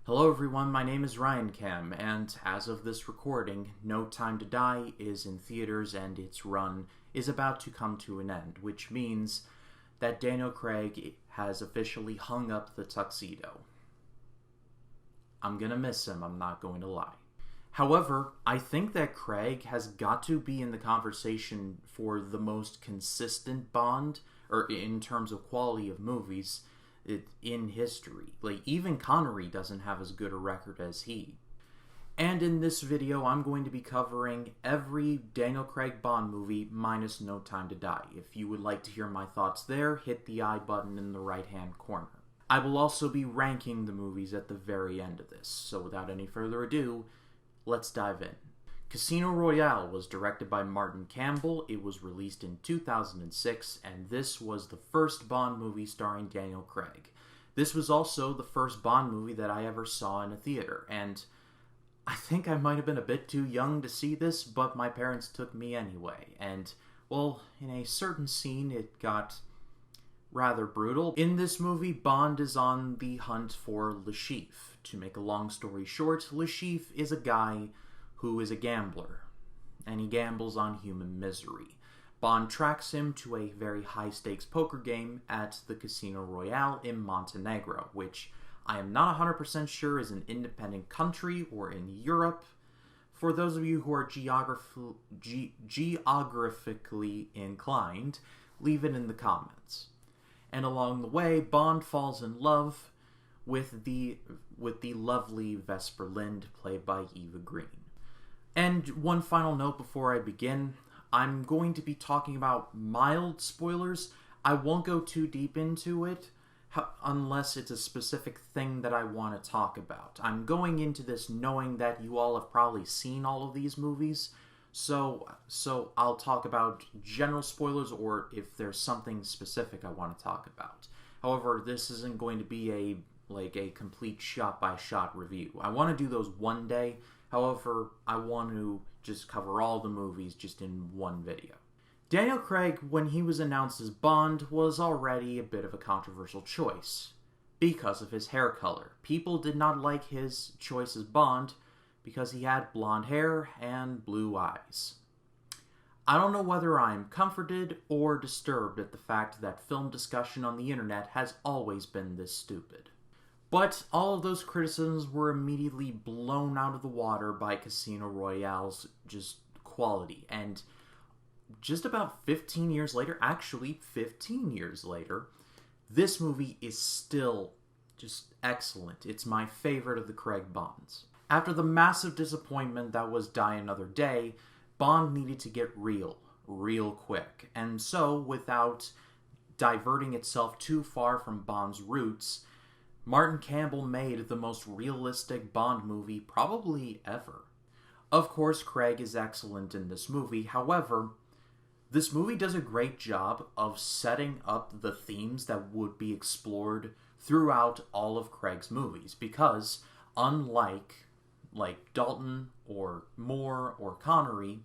Hello everyone, my name is Ryan Cam, and as of this recording, No Time to Die is in theaters and its run is about to come to an end, which means that Daniel Craig has officially hung up the tuxedo. I'm gonna miss him, I'm not going to lie. However, I think that Craig has got to be in the conversation for the most consistent Bond, or in terms of quality of movies, in history. Like, even Connery doesn't have as good a record as he. And in this video, I'm going to be covering every Daniel Craig Bond movie minus No Time to Die. If you would like to hear my thoughts there, hit the I button in the right-hand corner. I will also be ranking the movies at the very end of this, so without any further ado, let's dive in. Casino Royale was directed by Martin Campbell. It was released in 2006, and this was the first Bond movie starring Daniel Craig. This was also the first Bond movie that I ever saw in a theater, and I think I might have been a bit too young to see this, but my parents took me anyway, and, well, in a certain scene it got rather brutal. In this movie, Bond is on the hunt for Le Chiffre. To make a long story short, Le Chiffre is a guy who is a gambler, and he gambles on human misery. Bond tracks him to a very high-stakes poker game at the Casino Royale in Montenegro, which I am not 100% sure is an independent country or in Europe. For those of you who are geographically inclined, leave it in the comments. And along the way, Bond falls in love with the lovely Vesper Lynd, played by Eva Green. And one final note before I begin, I'm going to be talking about mild spoilers. I won't go too deep into it unless it's a specific thing that I want to talk about. I'm going into this knowing that you all have probably seen all of these movies, so I'll talk about general spoilers or if there's something specific I want to talk about. However, this isn't going to be a complete shot-by-shot review. I want to do those one day. However, I want to just cover all the movies just in one video. Daniel Craig, when he was announced as Bond, was already a bit of a controversial choice because of his hair color. People did not like his choice as Bond because he had blonde hair and blue eyes. I don't know whether I'm comforted or disturbed at the fact that film discussion on the internet has always been this stupid. But all of those criticisms were immediately blown out of the water by Casino Royale's just quality. And just about 15 years later, this movie is still just excellent. It's my favorite of the Craig Bonds. After the massive disappointment that was Die Another Day, Bond needed to get real quick. And so, without diverting itself too far from Bond's roots, Martin Campbell made the most realistic Bond movie probably ever. Of course, Craig is excellent in this movie. However, this movie does a great job of setting up the themes that would be explored throughout all of Craig's movies, because unlike Dalton or Moore or Connery,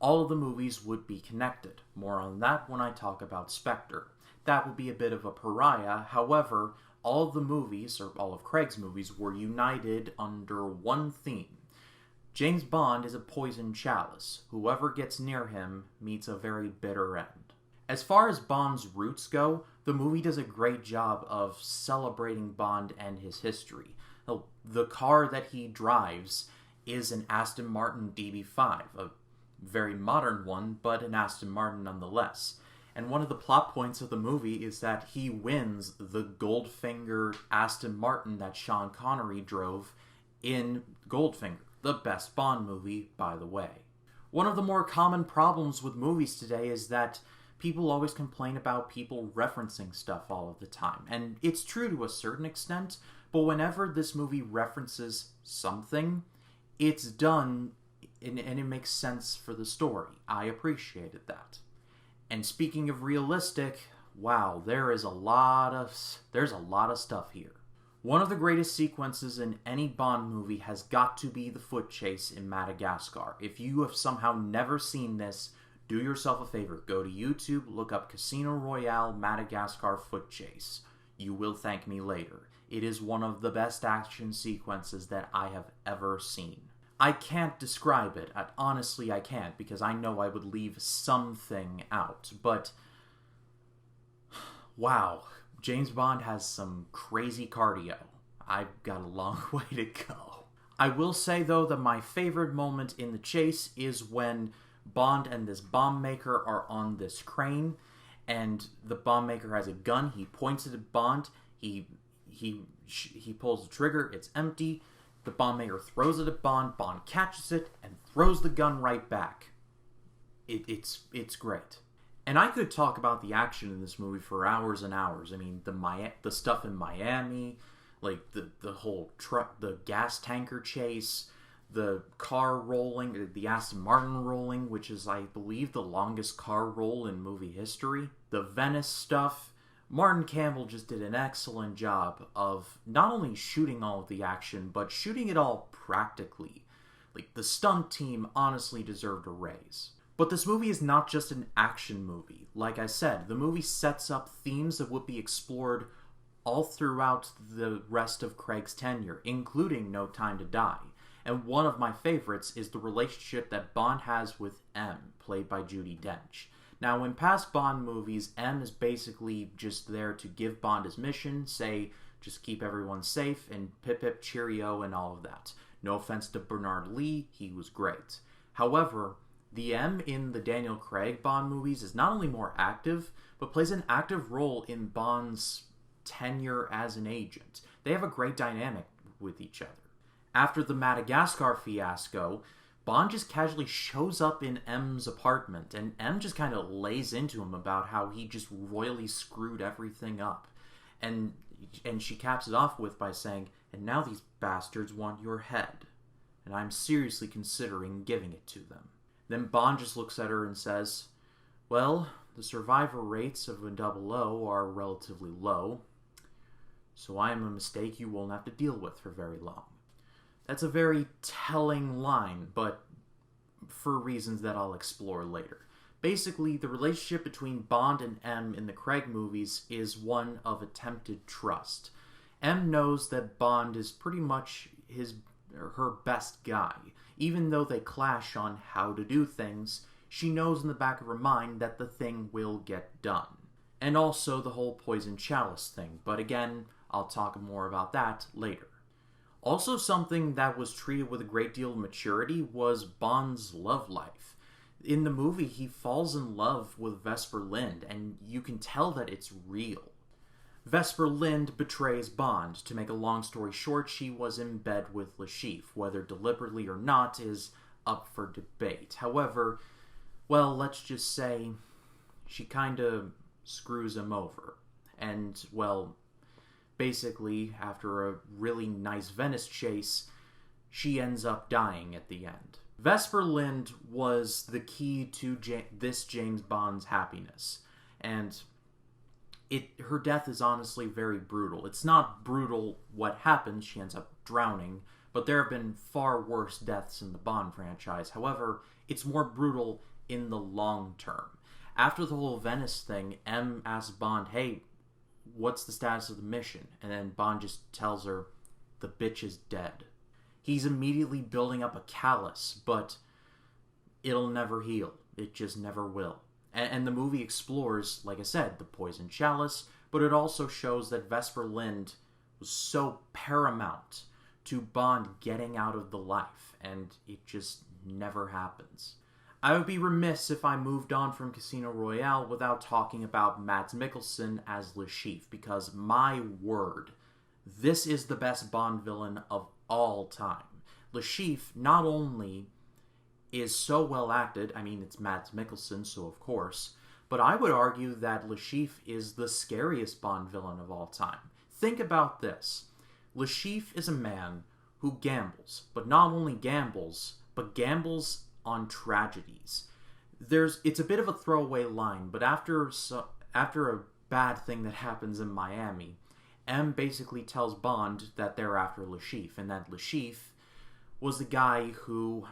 all of the movies would be connected. More on that when I talk about Spectre. That would be a bit of a pariah. However, all of the movies, or all of Craig's movies, were united under one theme. James Bond is a poisoned chalice. Whoever gets near him meets a very bitter end. As far as Bond's roots go, the movie does a great job of celebrating Bond and his history. The car that he drives is an Aston Martin DB5, a very modern one, but an Aston Martin nonetheless. And one of the plot points of the movie is that he wins the Goldfinger Aston Martin that Sean Connery drove in Goldfinger, the best Bond movie, by the way. One of the more common problems with movies today is that people always complain about people referencing stuff all of the time. And it's true to a certain extent, but whenever this movie references something, it's done and it makes sense for the story. I appreciated that. And speaking of realistic, wow, there's a lot of stuff here. One of the greatest sequences in any Bond movie has got to be the foot chase in Madagascar. If you have somehow never seen this, do yourself a favor. Go to YouTube, look up Casino Royale Madagascar foot chase. You will thank me later. It is one of the best action sequences that I have ever seen. I can't describe it. Honestly, I can't, because I know I would leave something out. But, wow, James Bond has some crazy cardio. I've got a long way to go. I will say, though, that my favorite moment in the chase is when Bond and this bomb maker are on this crane, and the bomb maker has a gun. He points it at Bond. He pulls the trigger. It's empty. The bomb maker throws it at Bond. Bond catches it and throws the gun right back. It's great. And I could talk about the action in this movie for hours and hours. I mean, the stuff in Miami, like the whole truck, the gas tanker chase, the car rolling, the Aston Martin rolling, which is, I believe, the longest car roll in movie history. The Venice stuff. Martin Campbell just did an excellent job of not only shooting all of the action, but shooting it all practically. Like, the stunt team honestly deserved a raise. But this movie is not just an action movie. Like I said, the movie sets up themes that would be explored all throughout the rest of Craig's tenure, including No Time to Die. And one of my favorites is the relationship that Bond has with M, played by Judi Dench. Now, in past Bond movies, M is basically just there to give Bond his mission, say, just keep everyone safe, and pip pip cheerio and all of that. No offense to Bernard Lee, he was great. However, the M in the Daniel Craig Bond movies is not only more active, but plays an active role in Bond's tenure as an agent. They have a great dynamic with each other. After the Madagascar fiasco, Bond just casually shows up in M's apartment, and M just kind of lays into him about how he just royally screwed everything up. And she caps it off by saying, "And now these bastards want your head, and I'm seriously considering giving it to them." Then Bond just looks at her and says, "Well, the survivor rates of a 00 are relatively low, so I am a mistake you won't have to deal with for very long." That's a very telling line, but for reasons that I'll explore later. Basically, the relationship between Bond and M in the Craig movies is one of attempted trust. M knows that Bond is pretty much her best guy. Even though they clash on how to do things, she knows in the back of her mind that the thing will get done. And also the whole poison chalice thing, but again, I'll talk more about that later. Also, something that was treated with a great deal of maturity was Bond's love life. In the movie, he falls in love with Vesper Lynd, and you can tell that it's real. Vesper Lynd betrays Bond. To make a long story short, she was in bed with Le Chiffre. Whether deliberately or not is up for debate. However, well, let's just say she kinda screws him over. And, well, basically, after a really nice Venice chase, she ends up dying at the end. Vesper Lynd was the key to this James Bond's happiness, and her death is honestly very brutal. It's not brutal what happens, she ends up drowning, but there have been far worse deaths in the Bond franchise. However, it's more brutal in the long term. After the whole Venice thing, M asks Bond, "Hey, what's the status of the mission?" And then Bond just tells her, "The bitch is dead." He's immediately building up a callus, but it'll never heal. It just never will. And the movie explores, like I said, the poison chalice, but it also shows that Vesper Lynd was so paramount to Bond getting out of the life, and it just never happens. I would be remiss if I moved on from Casino Royale without talking about Mads Mikkelsen as Le Chiffre, because my word, this is the best Bond villain of all time. Le Chiffre not only is so well acted, I mean, it's Mads Mikkelsen, so of course, but I would argue that Le Chiffre is the scariest Bond villain of all time. Think about this. Le Chiffre is a man who gambles, but not only gambles, but gambles on tragedies. It's a bit of a throwaway line, but after a bad thing that happens in Miami, M basically tells Bond that they're after Le Chiffre, and that Le Chiffre was the guy who,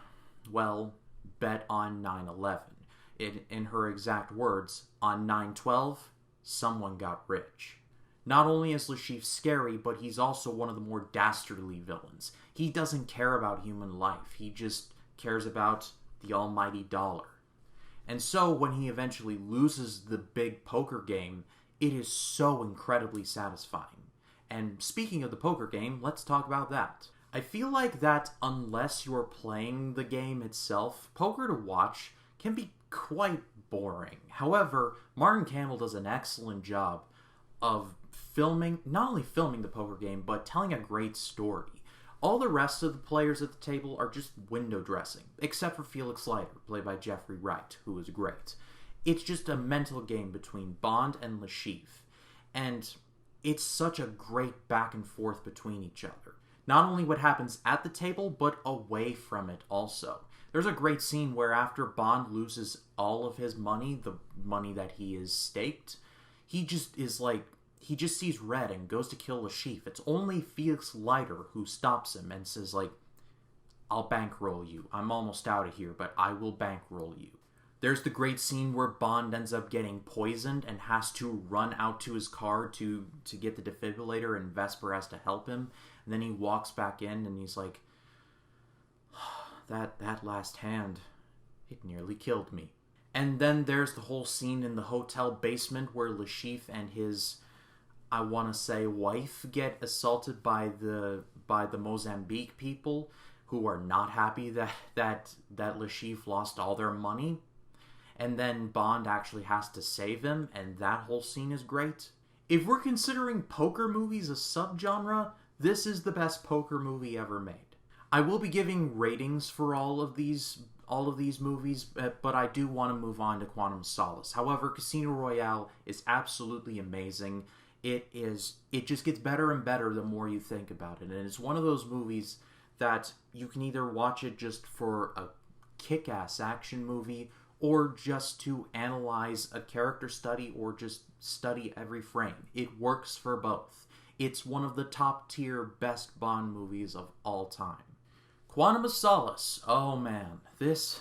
well, bet on 9/11. In her exact words, on 9/12, someone got rich. Not only is Le Chiffre scary, but he's also one of the more dastardly villains. He doesn't care about human life. He just cares about the almighty dollar. And so, when he eventually loses the big poker game, it is so incredibly satisfying. And speaking of the poker game, let's talk about that. I feel like that unless you're playing the game itself, poker to watch can be quite boring. However, Martin Campbell does an excellent job of not only filming the poker game, but telling a great story. All the rest of the players at the table are just window dressing, except for Felix Leiter, played by Jeffrey Wright, who is great. It's just a mental game between Bond and Le Chiffre, and it's such a great back and forth between each other. Not only what happens at the table, but away from it also. There's a great scene where after Bond loses all of his money, the money that he is staked, he just sees red and goes to kill Le Chiffre. It's only Felix Leiter who stops him and says, I'll bankroll you. I'm almost out of here, but I will bankroll you. There's the great scene where Bond ends up getting poisoned and has to run out to his car to get the defibrillator, and Vesper has to help him. And then he walks back in and he's like, that last hand, it nearly killed me. And then there's the whole scene in the hotel basement where Le Chiffre and his, I want to say, wife get assaulted by the Mozambique people, who are not happy that Le Chiffre lost all their money. And then Bond actually has to save him, and that whole scene is great. If we're considering poker movies a subgenre, this is the best poker movie ever made. I will be giving ratings for all of these movies, but I do want to move on to Quantum of Solace. However, Casino Royale is absolutely amazing. It just gets better and better the more you think about it. And it's one of those movies that you can either watch it just for a kick-ass action movie, or just to analyze a character study, or just study every frame. It works for both. It's one of the top tier best Bond movies of all time. Quantum of Solace. Oh man, this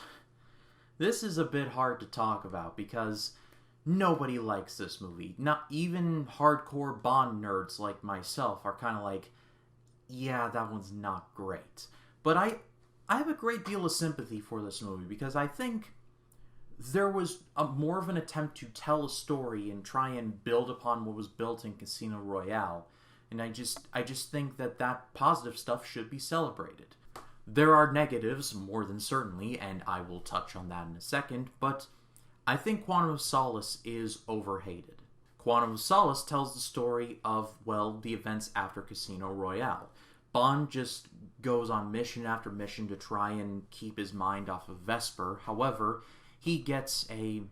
is a bit hard to talk about because nobody likes this movie. Not even hardcore Bond nerds like myself are kind of like, yeah, that one's not great. But I have a great deal of sympathy for this movie because I think there was more of an attempt to tell a story and try and build upon what was built in Casino Royale. And I just think that positive stuff should be celebrated. There are negatives, more than certainly, and I will touch on that in a second, but I think Quantum of Solace is overhated. Quantum of Solace tells the story of, well, the events after Casino Royale. Bond just goes on mission after mission to try and keep his mind off of Vesper. However, he gets a,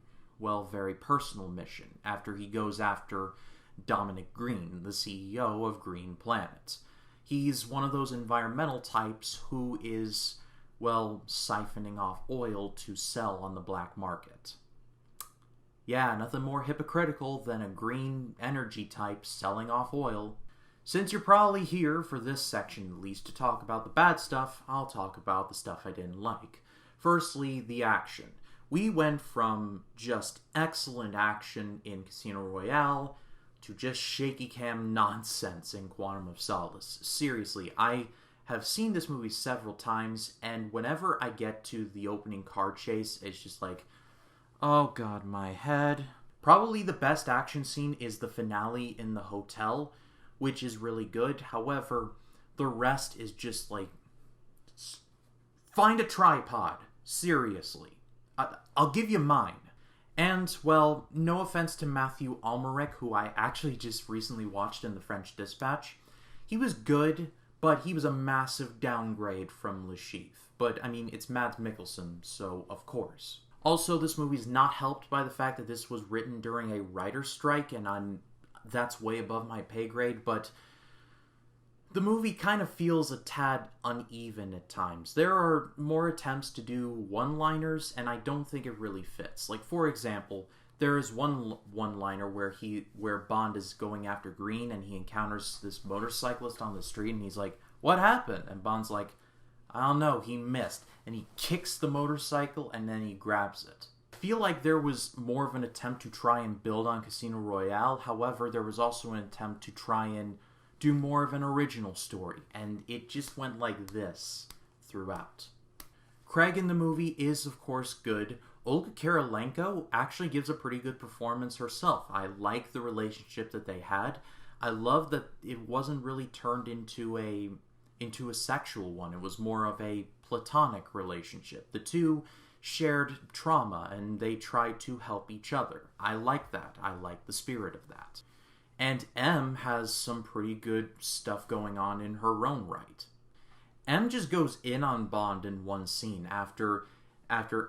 well, very personal mission after he goes after Dominic Green, the CEO of Green Planet. He's one of those environmental types who is, well, siphoning off oil to sell on the black market. Yeah, nothing more hypocritical than a green energy type selling off oil. Since you're probably here, for this section at least, to talk about the bad stuff, I'll talk about the stuff I didn't like. Firstly, the action. We went from just excellent action in Casino Royale to just shaky cam nonsense in Quantum of Solace. Seriously, I have seen this movie several times, and whenever I get to the opening car chase, it's just like, oh god, my head. Probably the best action scene is the finale in the hotel, which is really good. However, the rest is just like, find a tripod. Seriously. I'll give you mine. And, well, no offense to Matthew Almeric, who I actually just recently watched in The French Dispatch. He was good, but he was a massive downgrade from Le Chiffre. But, I mean, it's Mads Mikkelsen, so of course. Also, this movie's not helped by the fact that this was written during a writer's strike, and that's way above my pay grade, but the movie kind of feels a tad uneven at times. There are more attempts to do one-liners, and I don't think it really fits. Like, for example, there is one-liner where Bond is going after Green, and he encounters this motorcyclist on the street, and he's like, "What happened?" And Bond's like, "I don't know, he missed." And he kicks the motorcycle, and then he grabs it. feel like there was more of an attempt to try and build on Casino Royale. However, there was also an attempt to try and do more of an original story, and it just went like this throughout. Craig in the movie is, of course, good. Olga Kurylenko actually gives a pretty good performance herself. I like the relationship that they had. I love that it wasn't really turned into a sexual one. It was more of a platonic relationship. The two shared trauma, and they tried to help each other. I like that. I like the spirit of that. And M has some pretty good stuff going on in her own right. M just goes in on Bond in one scene after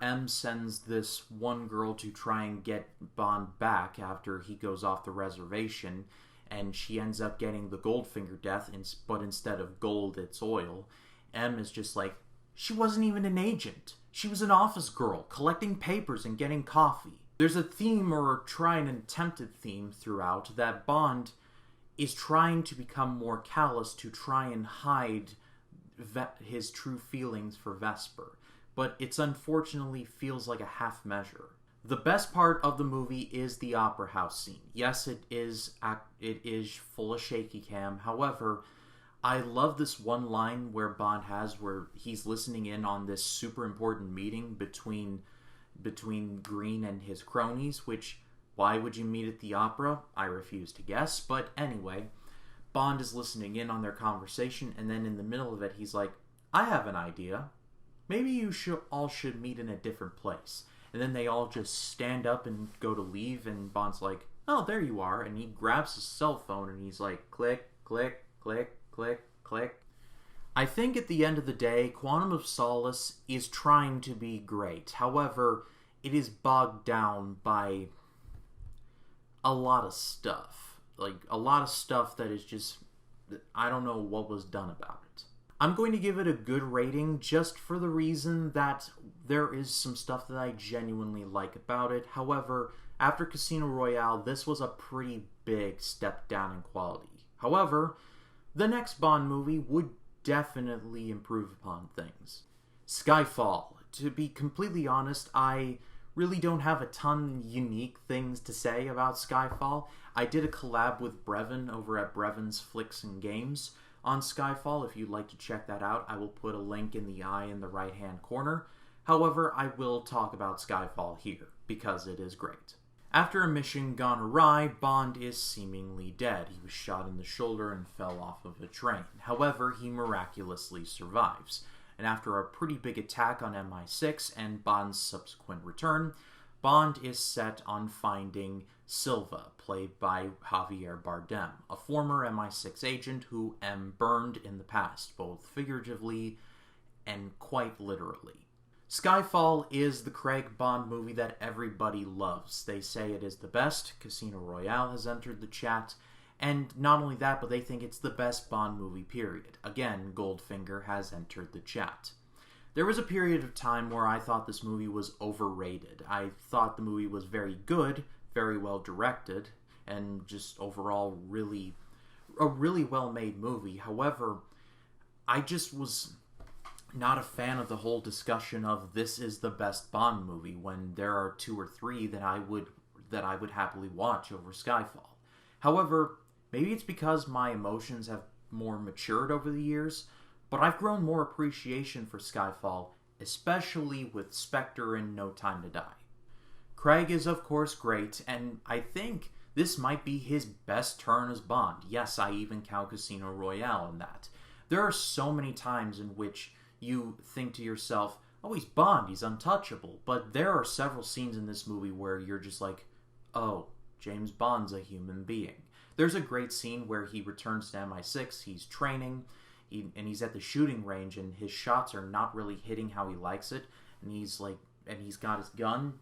M sends this one girl to try and get Bond back after he goes off the reservation, and she ends up getting the Goldfinger death, but instead of gold, it's oil. M is just like, she wasn't even an agent. She was an office girl, collecting papers and getting coffee. There's a theme, or try an attempted theme throughout, that Bond is trying to become more callous to try and hide his true feelings for Vesper. But it's unfortunately feels like a half measure. The best part of the movie is the opera house scene. Yes, it is full of shaky cam. However, I love this one line where Bond has where he's listening in on this super important meeting between Green and his cronies, which, why would you meet at the opera? I refuse to guess, but anyway, Bond is listening in on their conversation, and then in the middle of it, he's like, I have an idea. Maybe you all should meet in a different place. And then they all just stand up and go to leave, and Bond's like, oh, there you are. And he grabs his cell phone, and he's like, click, click, click, click, click. I think at the end of the day, Quantum of Solace is trying to be great. However, it is bogged down by a lot of stuff. Like, a lot of stuff that is just, I don't know what was done about it. I'm going to give it a good rating just for the reason that there is some stuff that I genuinely like about it. However, after Casino Royale, this was a pretty big step down in quality. However, the next Bond movie would definitely improve upon things. Skyfall. To be completely honest, I really don't have a ton unique things to say about Skyfall. I did a collab with Brevin over at Brevin's Flicks and Games on Skyfall. If you'd like to check that out, I will put a link in the eye in the right-hand corner. However, I will talk about Skyfall here, because it is great. After a mission gone awry, Bond is seemingly dead. He was shot in the shoulder and fell off of a train. However, he miraculously survives. And after a pretty big attack on MI6 and Bond's subsequent return, Bond is set on finding Silva, played by Javier Bardem, a former MI6 agent who M burned in the past, both figuratively and quite literally. Skyfall is the Craig Bond movie that everybody loves. They say it is the best. Casino Royale has entered the chat. And not only that, but they think it's the best Bond movie, period. Again, Goldfinger has entered the chat. There was a period of time where I thought this movie was overrated. I thought the movie was very good, very well directed, and just overall a really well-made movie. However, I just was not a fan of the whole discussion of this is the best Bond movie when there are 2 or 3 that I would happily watch over Skyfall. However, maybe it's because my emotions have more matured over the years, but I've grown more appreciation for Skyfall, especially with Spectre and No Time to Die. Craig is of course great, and I think this might be his best turn as Bond. Yes, I even count Casino Royale in that. There are so many times in which you think to yourself, oh, he's Bond, he's untouchable, but there are several scenes in this movie where you're just like, oh, James Bond's a human being. There's a great scene where he returns to MI6, he's training, and he's at the shooting range, and his shots are not really hitting how he likes it, and he's got his gun,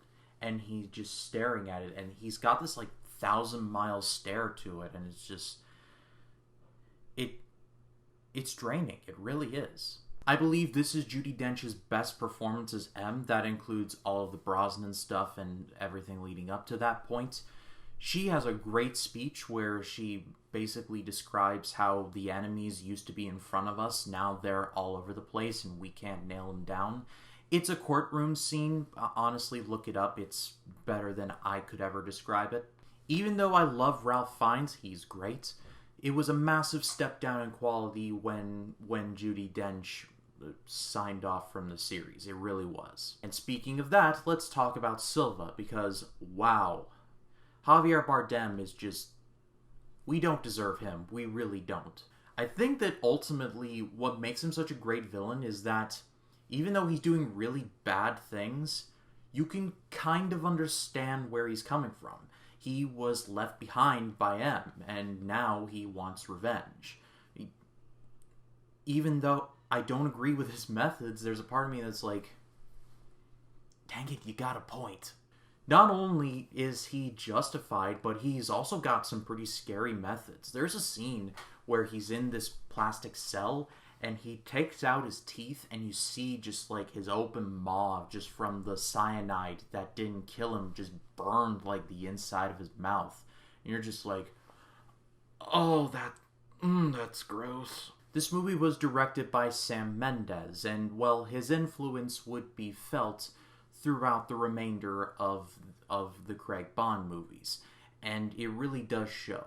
and he's just staring at it, and he's got this 1,000-mile stare to it, and it's just, it's draining. It really is. I believe this is Judi Dench's best performance as M. That includes all of the Brosnan stuff and everything leading up to that point. She has a great speech where she basically describes how the enemies used to be in front of us, now they're all over the place and we can't nail them down. It's a courtroom scene. Honestly, look it up. It's better than I could ever describe it. Even though I love Ralph Fiennes, he's great. It was a massive step down in quality when Judi Dench signed off from the series. It really was. And speaking of that, let's talk about Silva, because, wow. Javier Bardem is just... we don't deserve him. We really don't. I think that ultimately what makes him such a great villain is that even though he's doing really bad things, you can kind of understand where he's coming from. He was left behind by M, and now he wants revenge. Even though I don't agree with his methods, there's a part of me that's like, dang it, you got a point. Not only is he justified, but he's also got some pretty scary methods. There's a scene where he's in this plastic cell, and he takes out his teeth, and you see just like his open maw, just from the cyanide that didn't kill him, just burned like the inside of his mouth. And you're just like, oh, that's gross. This movie was directed by Sam Mendes, and, well, his influence would be felt throughout the remainder of the Craig Bond movies, and it really does show.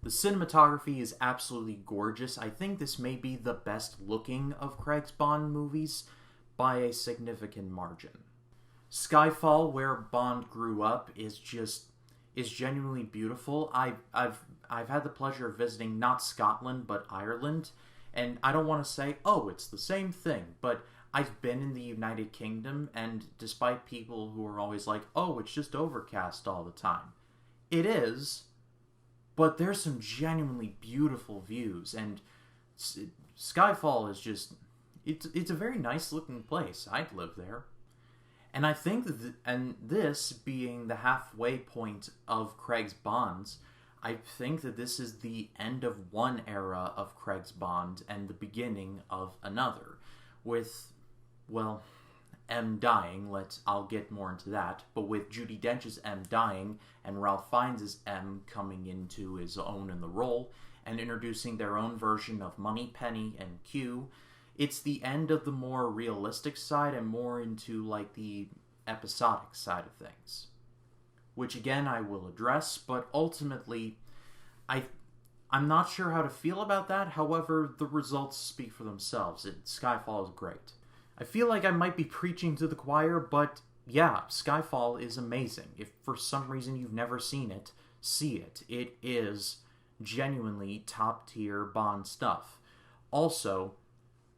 The cinematography is absolutely gorgeous. I think this may be the best looking of Craig's Bond movies by a significant margin. Skyfall, where Bond grew up, is genuinely beautiful. I've had the pleasure of visiting not Scotland but Ireland, and I don't want to say, oh, it's the same thing, but I've been in the United Kingdom, and despite people who are always like, oh, it's just overcast all the time, it is, but there's some genuinely beautiful views, and Skyfall is just, it's a very nice looking place. I'd live there. And I think and this being the halfway point of Craig's Bonds, I think that this is the end of one era of Craig's Bond and the beginning of another, with, well, M dying, I'll get more into that, but with Judi Dench's M dying and Ralph Fiennes' M coming into his own in the role and introducing their own version of Moneypenny and Q, it's the end of the more realistic side and more into like the episodic side of things. Which again I will address, but ultimately I'm not sure how to feel about that. However, the results speak for themselves. Skyfall is great. I feel like I might be preaching to the choir, but yeah, Skyfall is amazing. If for some reason you've never seen it, see it. It is genuinely top-tier Bond stuff. Also,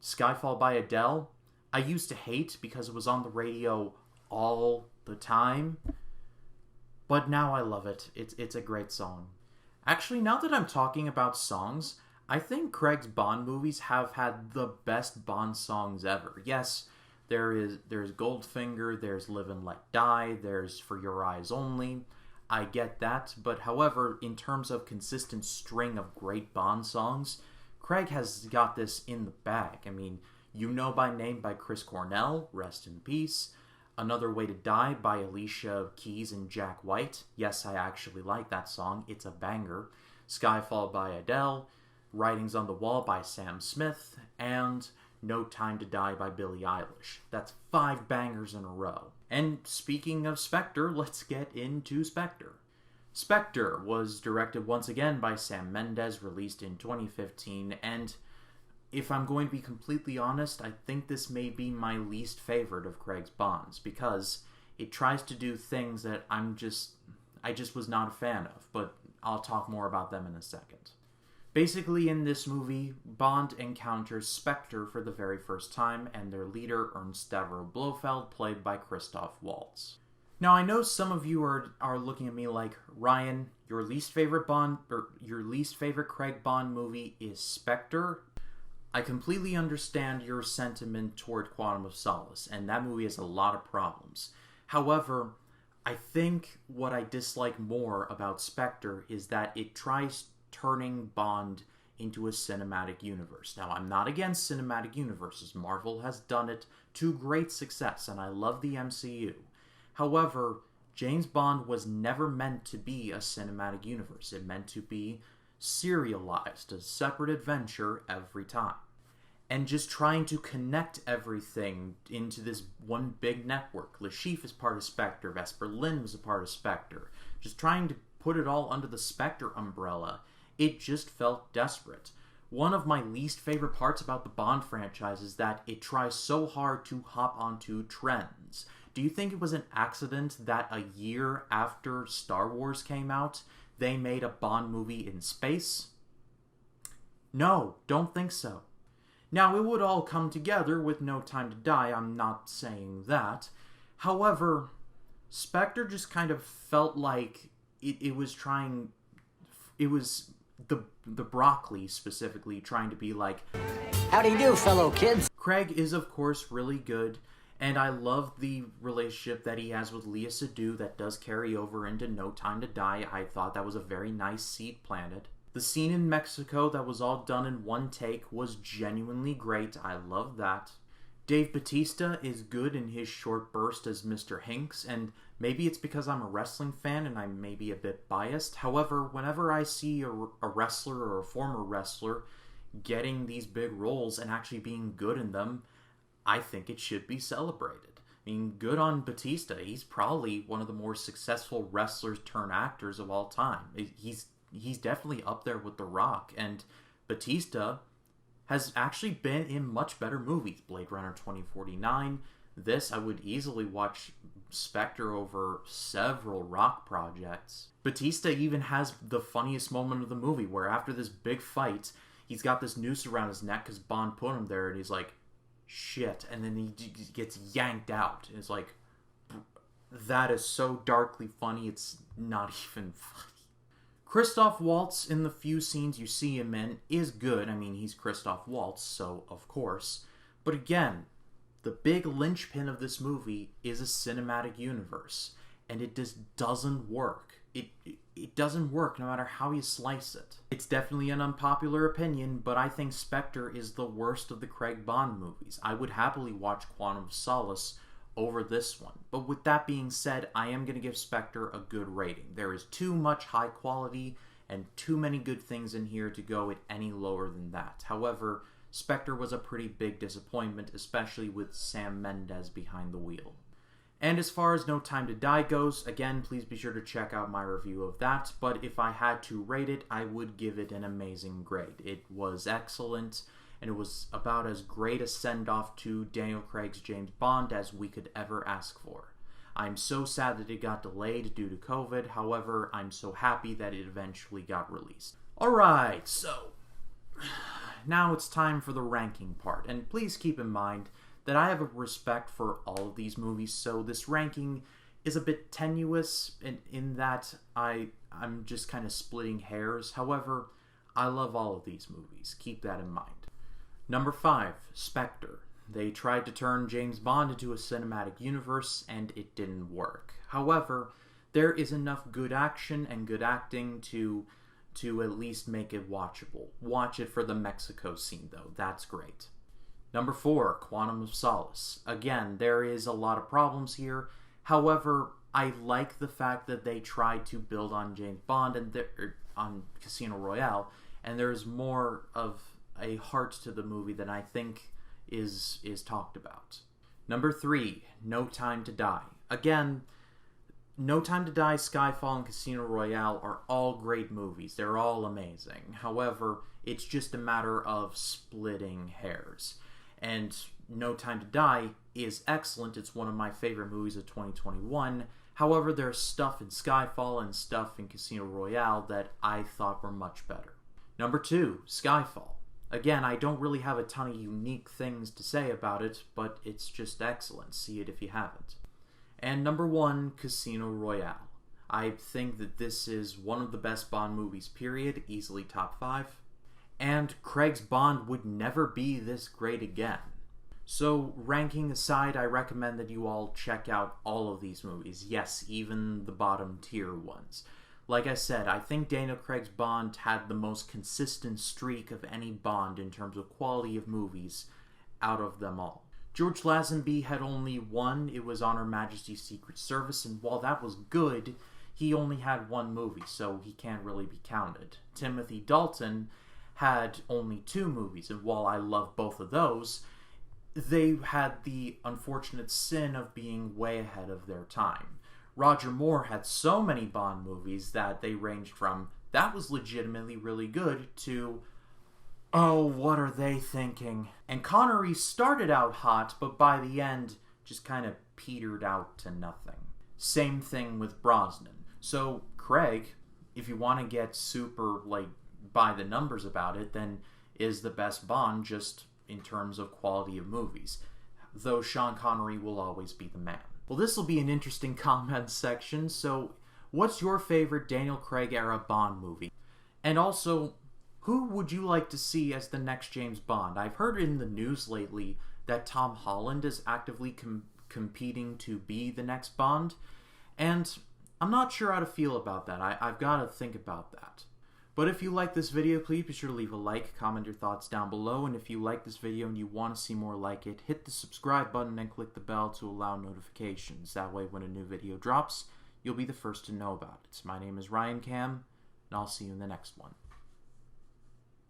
Skyfall by Adele, I used to hate because it was on the radio all the time, but now I love it. It's a great song. Actually, now that I'm talking about songs, I think Craig's Bond movies have had the best Bond songs ever. Yes, there's Goldfinger, there's Live and Let Die, there's For Your Eyes Only. I get that, but however, in terms of consistent string of great Bond songs, Craig has got this in the bag. I mean, You Know by Name by Chris Cornell, rest in peace. Another Way to Die by Alicia Keys and Jack White. Yes, I actually like that song. It's a banger. Skyfall by Adele. Writings on the Wall by Sam Smith. And No Time to Die by Billie Eilish. That's 5 bangers in a row. And speaking of Spectre, let's get into Spectre. Spectre was directed once again by Sam Mendes, released in 2015, and if I'm going to be completely honest, I think this may be my least favorite of Craig's Bonds, because it tries to do things that I just was not a fan of, but I'll talk more about them in a second. Basically, in this movie, Bond encounters Spectre for the very first time, and their leader, Ernst Stavro Blofeld, played by Christoph Waltz. Now, I know some of you are looking at me like, Ryan, your least favorite Craig Bond movie is Spectre. I completely understand your sentiment toward Quantum of Solace, and that movie has a lot of problems. However, I think what I dislike more about Spectre is that it tries turning Bond into a cinematic universe. Now, I'm not against cinematic universes. Marvel has done it to great success, and I love the MCU. However, James Bond was never meant to be a cinematic universe. It meant to be serialized, a separate adventure every time. and just trying to connect everything into this one big network. Le Chiffre is part of Spectre, Vesper Lynd was a part of Spectre. Just trying to put it all under the Spectre umbrella. It just felt desperate. One of my least favorite parts about the Bond franchise is that it tries so hard to hop onto trends. Do you think it was an accident that a year after Star Wars came out, they made a Bond movie in space? No, don't think so. Now, it would all come together with No Time to Die, I'm not saying that. However, Spectre just kind of felt like it was the broccoli specifically trying to be like, how do you do, fellow kids? Craig is, of course, really good, and I love the relationship that he has with Léa Seydoux that does carry over into No Time to Die. I thought that was a very nice seed planted. The scene in Mexico that was all done in one take was genuinely great. I love that. Dave Bautista is good in his short burst as Mr. Hinks, and maybe it's because I'm a wrestling fan and I'm maybe a bit biased. However, whenever I see a wrestler or a former wrestler getting these big roles and actually being good in them, I think it should be celebrated. I mean, good on Bautista. He's probably one of the more successful wrestlers turned actors of all time. He's definitely up there with The Rock, and Bautista has actually been in much better movies. Blade Runner 2049. This, I would easily watch Spectre over several Rock projects. Bautista even has the funniest moment of the movie, where after this big fight, he's got this noose around his neck because Bond put him there, and he's like, shit, and then he gets yanked out. And it's like, that is so darkly funny, it's not even funny. Christoph Waltz, in the few scenes you see him in, is good. I mean, he's Christoph Waltz, so of course. But again, the big linchpin of this movie is a cinematic universe, and it just doesn't work. It doesn't work no matter how you slice it. It's definitely an unpopular opinion, but I think Spectre is the worst of the Craig Bond movies. I would happily watch Quantum of Solace over this one. But with that being said, I am going to give Spectre a good rating. There is too much high quality and too many good things in here to go it any lower than that. However, Spectre was a pretty big disappointment, especially with Sam Mendes behind the wheel. And as far as No Time to Die goes, again, please be sure to check out my review of that, but if I had to rate it, I would give it an amazing grade. It was excellent, and it was about as great a send-off to Daniel Craig's James Bond as we could ever ask for. I'm so sad that it got delayed due to COVID, however, I'm so happy that it eventually got released. Alright, so now it's time for the ranking part, and please keep in mind that I have a respect for all of these movies, so this ranking is a bit tenuous in that I'm just kind of splitting hairs. However, I love all of these movies. Keep that in mind. Number 5, Spectre. They tried to turn James Bond into a cinematic universe, and it didn't work. However, there is enough good action and good acting to at least make it watchable. Watch it for the Mexico scene, though. That's great. Number 4, Quantum of Solace. Again, there is a lot of problems here. However, I like the fact that they tried to build on James Bond and on Casino Royale, and there's more of a heart to the movie than I think is talked about. Number 3, No Time to Die. Again, No Time to Die, Skyfall, and Casino Royale are all great movies. They're all amazing. However, it's just a matter of splitting hairs. And No Time to Die is excellent. It's one of my favorite movies of 2021. However, there's stuff in Skyfall and stuff in Casino Royale that I thought were much better. Number 2, Skyfall. Again, I don't really have a ton of unique things to say about it, but it's just excellent. See it if you haven't. And number 1, Casino Royale. I think that this is one of the best Bond movies, period. Easily top 5. And Craig's Bond would never be this great again. So, ranking aside, I recommend that you all check out all of these movies. Yes, even the bottom tier ones. Like I said, I think Daniel Craig's Bond had the most consistent streak of any Bond in terms of quality of movies out of them all. George Lazenby had only one. It was On Her Majesty's Secret Service, and while that was good, he only had one movie, so he can't really be counted. Timothy Dalton had only 2 movies, and while I love both of those, they had the unfortunate sin of being way ahead of their time. Roger Moore had so many Bond movies that they ranged from, that was legitimately really good, to, oh, what are they thinking? And Connery started out hot, but by the end, just kind of petered out to nothing. Same thing with Brosnan. So, Craig, if you want to get super, by the numbers about it, then is the best Bond just in terms of quality of movies. Though Sean Connery will always be the man. Well, this will be an interesting comment section, so what's your favorite Daniel Craig era Bond movie? And also, who would you like to see as the next James Bond? I've heard in the news lately that Tom Holland is actively competing to be the next Bond, and I'm not sure how to feel about that. I've got to think about that. But if you like this video, please be sure to leave a like, comment your thoughts down below, and if you like this video and you want to see more like it, hit the subscribe button and click the bell to allow notifications. That way when a new video drops, you'll be the first to know about it. My name is Ryan Cam, and I'll see you in the next one.